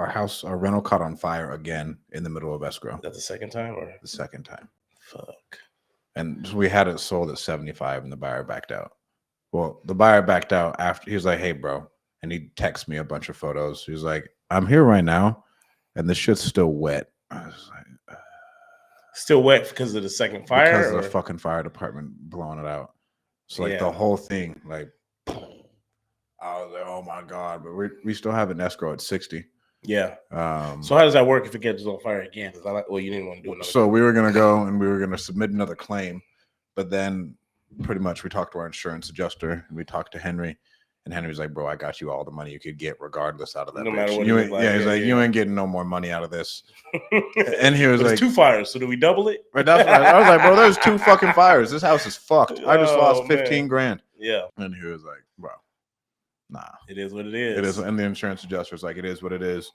our rental caught on fire again in the middle of escrow. Is that the second time or the second time? Fuck. And we had it sold at 75 and the buyer backed out. Well, the buyer backed out after. He was like, hey, bro. And he texted me a bunch of photos. He was like, I'm here right now. And the shit's still wet. I was like, still wet because of the second fire? Because of the fucking fire department blowing it out. So like the whole thing, like, I was like, oh my God. But we still have an escrow at 60. Yeah. So how does that work if it gets on fire again? Because you didn't want to do another. So we were gonna go and we were gonna submit another claim, but then pretty much we talked to our insurance adjuster and we talked to Henry, and Henry was like, "Bro, I got you all the money you could get regardless out of that. No bitch. matter what. He's like, you ain't getting no more money out of this." And he was like, "2 fires, so do we double it?" Right. That's what I was like, "Bro, there's 2 fucking fires. This house is fucked. I just lost 15 grand." Yeah. And he was like, "Bro, nah, it is what it is. It is." And the insurance adjuster was like, "It is what it is.